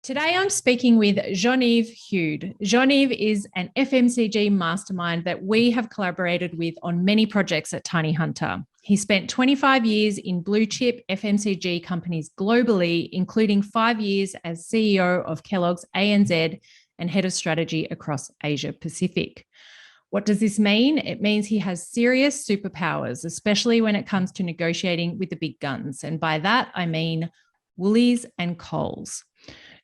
Today, I'm speaking with Jean-Yves Heude. Jean-Yves is an FMCG mastermind that we have collaborated with on many projects at Tiny Hunter. He spent 25 years in blue chip FMCG companies globally, including 5 years as CEO of Kellogg's ANZ and head of strategy across Asia Pacific. What does this mean? It means he has serious superpowers, especially when it comes to negotiating with the big guns. And by that, I mean Woolies and Coles.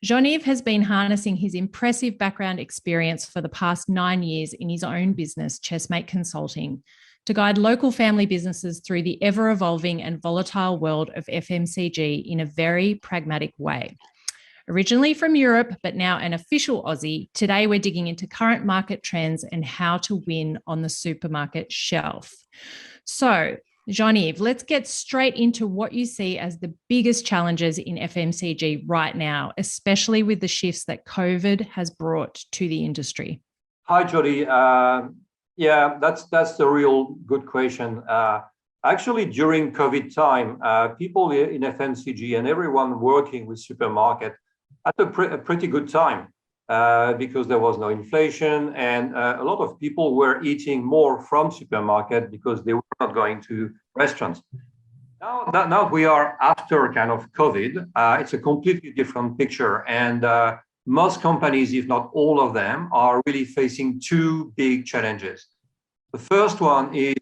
Jean-Yves has been harnessing his impressive background experience for the past 9 years in his own business, Chessmate Consulting, to guide local family businesses through the ever-evolving and volatile world of FMCG in a very pragmatic way. Originally from Europe, but now an official Aussie, today we're digging into current market trends and how to win on the supermarket shelf. So, Jean-Yves, let's get straight into what you see as the biggest challenges in FMCG right now, especially with the shifts that COVID has brought to the industry. Hi, Jodie. That's a real good question. Actually, during COVID time, people in FMCG and everyone working with supermarket had a pretty good time because there was no inflation and a lot of people were eating more from supermarket because they were not going to restaurants. Now we are after kind of COVID. It's a completely different picture, and most companies, if not all of them, are really facing two big challenges. The first one is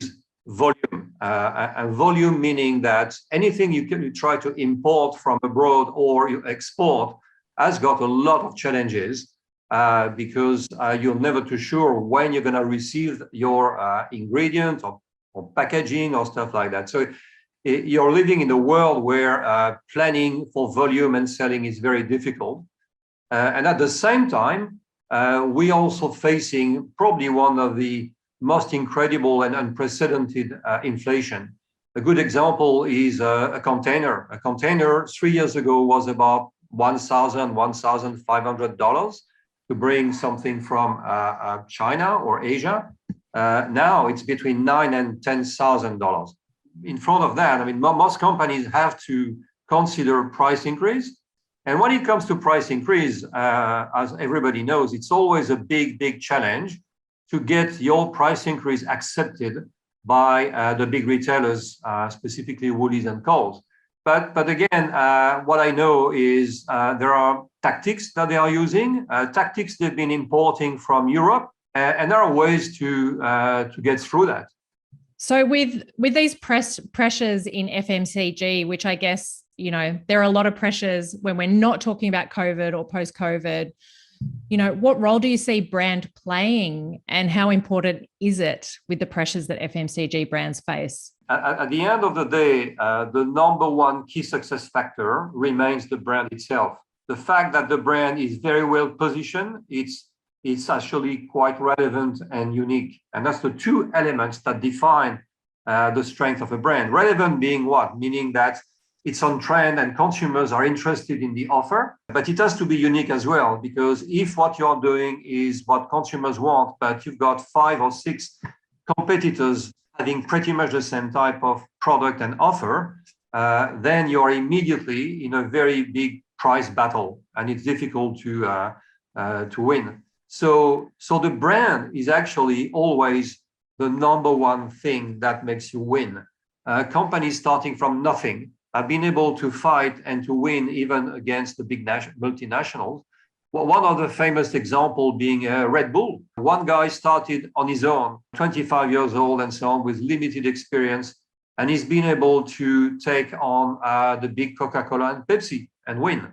volume, and volume meaning that anything you try to import from abroad or you export has got a lot of challenges because you're never too sure when you're going to receive your ingredient or packaging or stuff like that. So you're living in a world where planning for volume and selling is very difficult. And at the same time, we're also facing probably one of the most incredible and unprecedented inflation. A good example is a container. A container 3 years ago was about $1,500 to bring something from China or Asia. Now it's between $9,000 and $10,000. In front of that, I mean, most companies have to consider price increase. And when it comes to price increase, as everybody knows, it's always a big challenge to get your price increase accepted by the big retailers, specifically Woolies and Coles. But again, what I know is there are tactics that they are using, tactics they've been importing from Europe, and there are ways to get through that. So with these pressures in FMCG, which I guess, you know, there are a lot of pressures when we're not talking about COVID or post-COVID, you know, what role do you see brand playing and how important is it with the pressures that FMCG brands face? At the end of the day, the number one key success factor remains the brand itself. The fact that the brand is very well positioned, it's actually quite relevant and unique. And that's the two elements that define the strength of a brand. Relevant being what? Meaning that it's on trend and consumers are interested in the offer, but it has to be unique as well, because if what you're doing is what consumers want, but you've got 5 or 6 competitors having pretty much the same type of product and offer, then you're immediately in a very big price battle, and it's difficult to win. So the brand is actually always the number one thing that makes you win. Companies starting from nothing have been able to fight and to win even against the big multinationals. Well, one of the famous example being Red Bull. One guy started on his own, 25 years old and so on, with limited experience, and he's been able to take on the big Coca-Cola and Pepsi and win.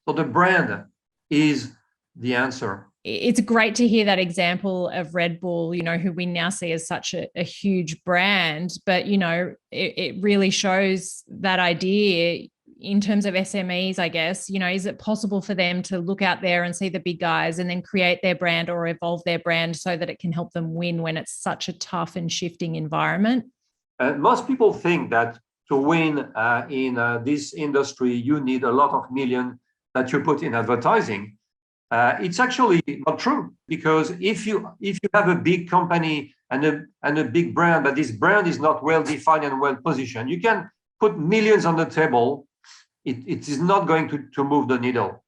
So the brand is the answer. It's great to hear that example of Red Bull, you know, who we now see as such a huge brand, but, you know, it really shows that idea in terms of SMEs, I guess. You know, is it possible for them to look out there and see the big guys and then create their brand or evolve their brand so that it can help them win when it's such a tough and shifting environment? Most people think that to win in this industry, you need a lot of millions that you put in advertising. It's actually not true, because if you have a big company and a big brand, but this brand is not well defined and well positioned, you can put millions on the table. It is not going to move the needle.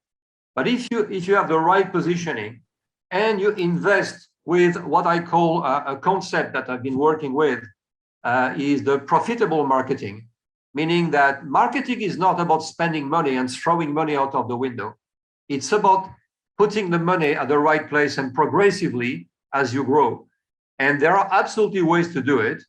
But if you have the right positioning and you invest with what I call a concept that I've been working with, is the profitable marketing, meaning that marketing is not about spending money and throwing money out of the window. It's about putting the money at the right place and progressively as you grow. And there are absolutely ways to do it.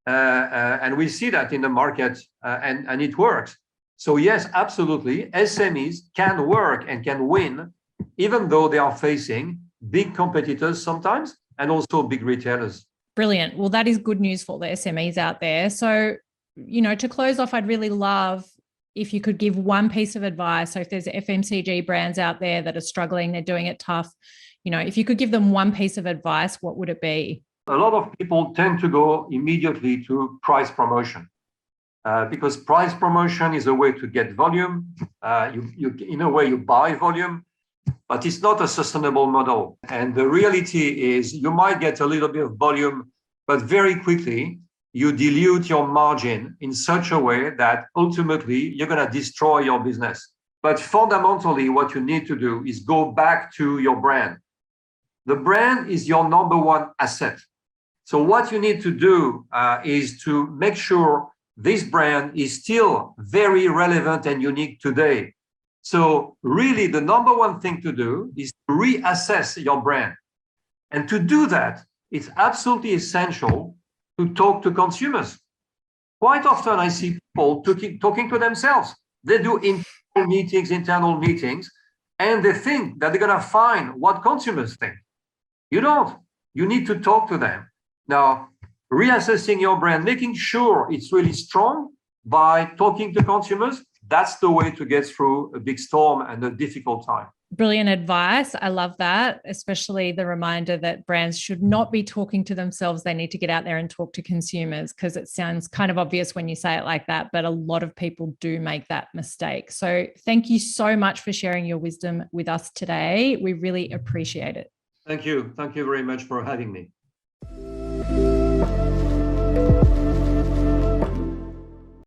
And we see that in the market, and it works. So yes, absolutely, SMEs can work and can win, even though they are facing big competitors sometimes, and also big retailers. Brilliant. Well, that is good news for the SMEs out there. So, to close off, I'd really love if you could give one piece of advice. So if there's FMCG brands out there that are struggling, they're doing it tough, if you could give them one piece of advice, what would it be? A lot of people tend to go immediately to price promotion, because price promotion is a way to get volume. You in a way, you buy volume, but it's not a sustainable model. And the reality is you might get a little bit of volume, but very quickly you dilute your margin in such a way that ultimately you're going to destroy your business. But fundamentally, what you need to do is go back to your brand. The brand is your number one asset. So what you need to do is to make sure this brand is still very relevant and unique today. So really, the number one thing to do is to reassess your brand. And to do that, it's absolutely essential to talk to consumers. Quite often, I see people talking to themselves. They do internal meetings, and they think that they're going to find what consumers think. You don't. You need to talk to them. Now, reassessing your brand, making sure it's really strong by talking to consumers, that's the way to get through a big storm and a difficult time. Brilliant advice. I love that, especially the reminder that brands should not be talking to themselves. They need to get out there and talk to consumers, because it sounds kind of obvious when you say it like that, but a lot of people do make that mistake. So thank you so much for sharing your wisdom with us today. We really appreciate it. Thank you. Thank you very much for having me.